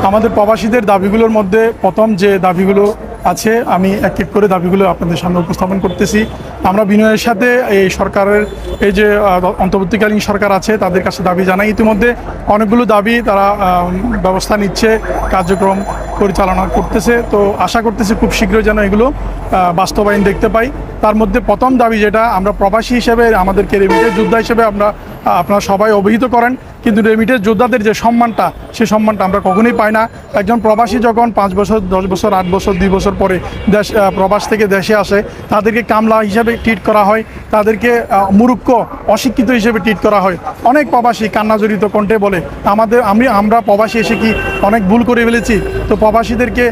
আমাদের প্রবাসীদের দাবিগুলোর মধ্যে প্রথম যে দাবিগুলো আছে আমি এক এক করে দাবিগুলো আপনাদের সামনে উপস্থাপন করতেছি। আমরা বিনয়ের সাথে এই সরকারের এই যে অন্তর্বর্তীকালীন সরকার আছে তাদের কাছে দাবি জানাই। ইতিমধ্যে অনেকগুলো দাবি তারা ব্যবস্থা নিচ্ছে, কার্যক্রম পরিচালনা করতেছে। তো আশা করতেছি খুব শীঘ্রই যেন এগুলো বাস্তবায়ন দেখতে পাই। তার মধ্যে প্রথম দাবি যেটা, আমরা প্রবাসী হিসেবে আমাদেরকে রেমিটেন্স যোদ্ধা হিসেবে আপনারা সবাই অবহিত করেন, কিন্তু রেমিটেন্স যোদ্ধাদের যে সম্মানটা, সেই সম্মানটা আমরা কখনোই পাই না। একজন প্রবাসী যখন 5 বছর 10 বছর 8 বছর 2 বছর পরে প্রবাস থেকে দেশে আসে, তাদেরকে কামলা হিসাবে ট্রিট করা হয়, তাদেরকে মূর্খ অশিক্ষিত হিসেবে ট্রিট করা হয়। অনেক প্রবাসী কান্নাজড়িত কণ্ঠে বলে আমরা প্রবাসী এসে কি অনেক ভুল করে ফেলেছি। তো প্রবাসীদেরকে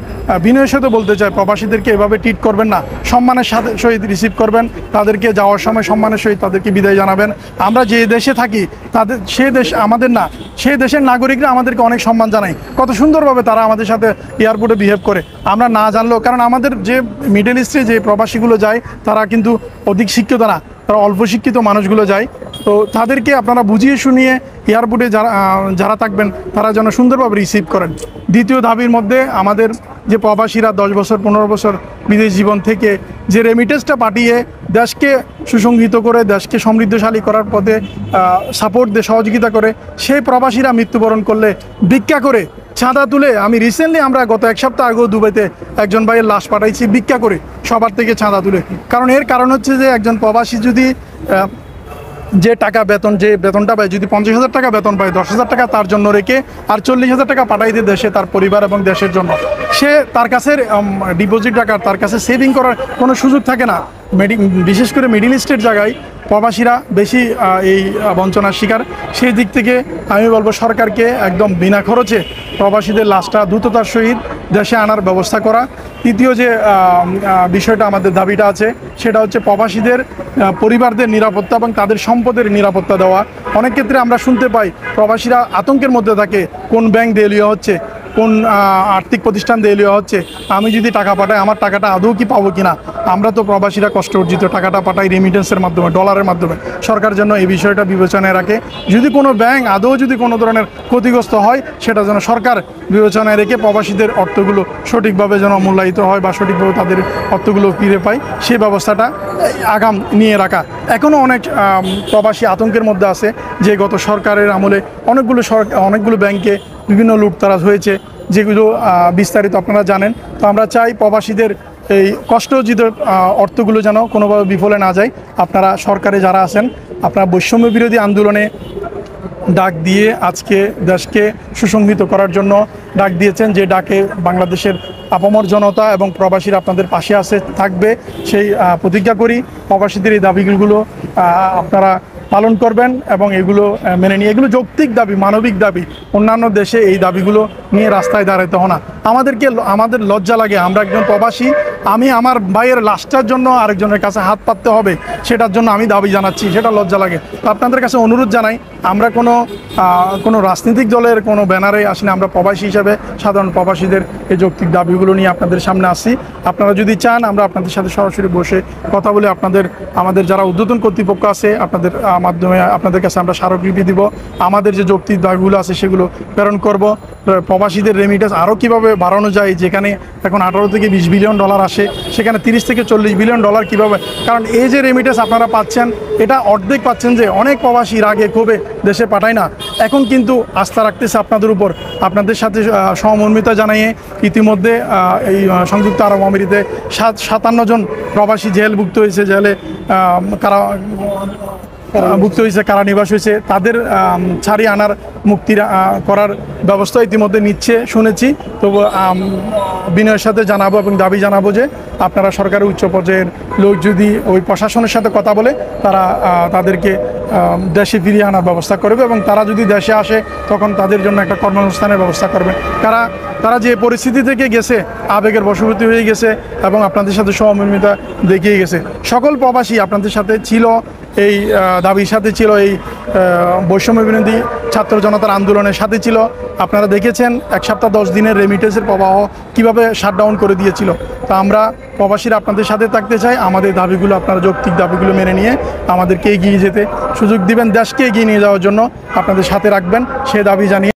বিনয়ের সাথে বলতে চাই, প্রবাসীদেরকে এভাবে ট্রিট করবেন না, সম্মানের সাথে সহিত রিসিভ করবেন, তাদেরকে যাওয়ার সময় সম্মানের সহিত তাদেরকে বিদায় জানাবেন। আমরা যে দেশে থাকি তাদের সে দেশ আমাদের না, সেই দেশের নাগরিকরা আমাদেরকে অনেক সম্মান জানায়, কত সুন্দরভাবে তারা আমাদের সাথে এয়ারপোর্টে বিহেভ করে আমরা না জানলেও। কারণ আমাদের যে মিডল ইস্টে যে প্রবাসীগুলো যায় তারা কিন্তু অধিক শিক্ষিত না, তারা অল্প শিক্ষিত মানুষগুলো যায়। তো তাদেরকে আপনারা বুঝিয়ে শুনিয়ে এয়ারপোর্টে যারা থাকবেন তারা যেন সুন্দরভাবে রিসিভ করেন। দ্বিতীয় দাবির মধ্যে আমাদের যে প্রবাসীরা 10 বছর 15 বছর বিদেশ জীবন থেকে যে রেমিটেন্সটা পাঠিয়ে দেশকে সুসংহত করে দেশকে সমৃদ্ধশালী করার পথে সাপোর্ট দিয়ে সহযোগিতা করে, সেই প্রবাসীরা মৃত্যুবরণ করলে ভিক্ষা করে চাঁদা তুলে, আমি রিসেন্টলি আমরা গত 1 সপ্তাহ আগেও দুবাইতে একজন ভাইয়ের লাশ পাঠাইছি ভিক্ষা করে, সবার থেকে চাঁদা তুলে। কারণ এর কারণ হচ্ছে যে একজন প্রবাসী যদি যে টাকা যে বেতনটা পায়, যদি 50,000 টাকা বেতন পায়, 10,000 টাকা তার জন্য রেখে আর 40,000 টাকা পাঠাই দিয়ে দেশে তার পরিবার এবং দেশের জন্য, সে তার কাছে ডিপোজিট টাকার তার কাছে সেভিং করার কোনো সুযোগ থাকে না। বিশেষ করে মিডিল ইস্টের জায়গায় প্রবাসীরা বেশি এই বঞ্চনার শিকার। সেই দিক থেকে আমি বলবো সরকারকে একদম বিনা খরচে প্রবাসীদের লাশটা দ্রুততার সহিত দেশে আনার ব্যবস্থা করা। তৃতীয় যে বিষয়টা আমাদের দাবিটা আছে সেটা হচ্ছে প্রবাসীদের পরিবারদের নিরাপত্তা এবং তাদের সম্পদের নিরাপত্তা দেওয়া। অনেক ক্ষেত্রে আমরা শুনতে পাই প্রবাসীরা আতঙ্কের মধ্যে থাকে, কোন ব্যাংক দেউলিয়া হচ্ছে, কোন আর্থিক প্রতিষ্ঠান দেউলিয়া হচ্ছে, আমি যদি টাকা পাঠাই আমার টাকাটা আদৌ কি পাবো কিনা। আমরা তো প্রবাসীরা কষ্ট অর্জিত টাকাটা পাঠাই রেমিটেন্সের মাধ্যমে, ডলারের মাধ্যমে। সরকার যেন এই বিষয়টা বিবেচনায় রাখে, যদি কোনো ব্যাংক আদৌ যদি কোনো ধরনের ক্ষতিগ্রস্ত হয় সেটা যেন সরকার বিবেচনায় রেখে প্রবাসীদের অর্থগুলো সঠিকভাবে যেন মূল্যায়িত হয় বা সঠিকভাবে তাদের অর্থগুলো ফিরে পায়, সেই ব্যবস্থাটা আগাম নিয়ে রাখা। এখনও অনেক প্রবাসী আতঙ্কের মধ্যে আছে যে গত সরকারের আমলে অনেকগুলো ব্যাংকে বিভিন্ন লুটতরাজ হয়েছে, যেগুলো বিস্তারিত আপনারা জানেন। তো আমরা চাই প্রবাসীদের এই কষ্টজিত অর্থগুলো যেন কোনোভাবে বিফলে না যায়। আপনারা সরকারে যারা আছেন, আপনারা বৈষম্য বিরোধী আন্দোলনে ডাক দিয়ে আজকে দেশকে সুসংহত করার জন্য ডাক দিয়েছেন, যে ডাকে বাংলাদেশের আপামর জনতা এবং প্রবাসীরা আপনাদের পাশে থাকবে, সেই প্রতিজ্ঞা করি। প্রবাসীদের এই দাবিগুলো আপনারা পালন করবেন এবং এগুলো মেনে নিয়ে, এগুলো যৌক্তিক দাবি, মানবিক দাবি। অন্যান্য দেশে এই দাবিগুলো নিয়ে রাস্তায় দাঁড়াতে হয় না। আমাদের লজ্জা লাগে, আমরা একজন প্রবাসী, আমি আমার ভাইয়ের লাশটার জন্য আরেকজনের কাছে হাত পাততে হবে, সেটার জন্য আমি দাবি জানাচ্ছি, সেটা লজ্জা লাগে। তো আপনাদের কাছে অনুরোধ জানাই, আমরা কোনো রাজনৈতিক দলের কোনো ব্যানারে আসি না, আমরা প্রবাসী হিসাবে সাধারণ প্রবাসীদের এই যৌক্তিক দাবিগুলো নিয়ে আপনাদের সামনে আসি। আপনারা যদি চান আমরা আপনাদের সাথে সরাসরি বসে কথা বলে আমাদের যারা ঊর্ধ্বতন কর্তৃপক্ষ আছে আপনাদের মাধ্যমে আপনাদের কাছে আমরা স্মারকলিপি দিব, আমাদের যে যৌক্তিক দাবিগুলো আছে সেগুলো প্রেরণ করব। প্রবাসীদের রেমিটেন্স আরও কীভাবে বাড়ানো যায়, যেখানে এখন 18 থেকে 20 বিলিয়ন ডলার আসে, সেখানে 30 থেকে 40 বিলিয়ন ডলার কীভাবে, কারণ এই যে রেমিটেন্স আপনারা পাচ্ছেন এটা অর্ধেক পাচ্ছেন, যে অনেক প্রবাসী আগে ক্ষোভে দেশে পাঠায় না, এখন কিন্তু আস্থা রাখতেছে আপনাদের উপর। আপনাদের সাথে সহমর্মিতা জানিয়ে ইতিমধ্যে এই সংযুক্ত আরব আমিরাতে 57 জন প্রবাসী জেলভুক্ত হয়েছে, কারানিবাস হয়েছে, তাদের ছাড়িয়ে আনার মুক্তি করার ব্যবস্থা ইতিমধ্যে নিচ্ছে শুনেছি। তো বিনয়ের সাথে জানাবো এবং দাবি জানাবো যে আপনারা সরকারের উচ্চ পর্যায়ের লোক যদি ওই প্রশাসনের সাথে কথা বলে তাদেরকে দেশে ফিরিয়ে আনার ব্যবস্থা করবে, এবং তারা যদি দেশে আসে তখন তাদের জন্য একটা কর্মসংস্থানের ব্যবস্থা করবে। তারা যে পরিস্থিতি থেকে গেছে, আবেগের বশবর্তী হয়ে গেছে এবং আপনাদের সাথে সহমর্মিতা দেখিয়ে গেছে। সকল প্রবাসী আপনাদের সাথে ছিল, এই দাবির সাথে ছিল, এই বৈষম্য বিরোধী ছাত্র জনতার আন্দোলনের সাথে ছিল। আপনারা দেখেছেন 1 সপ্তাহ 10 দিনের রেমিটেন্সের প্রবাহ কীভাবে শাটডাউন করে দিয়েছিল। তো আমরা প্রবাসীরা আপনাদের সাথে থাকতে চাই, আমাদের দাবিগুলো আপনারা যৌক্তিক দাবিগুলো মেনে নিয়ে আমাদেরকে এগিয়ে যেতে সুযোগ দিবেন, দেশকে এগিয়ে নিয়ে যাওয়ার জন্য আপনাদের সাথে রাখবেন, সে দাবি জানিয়ে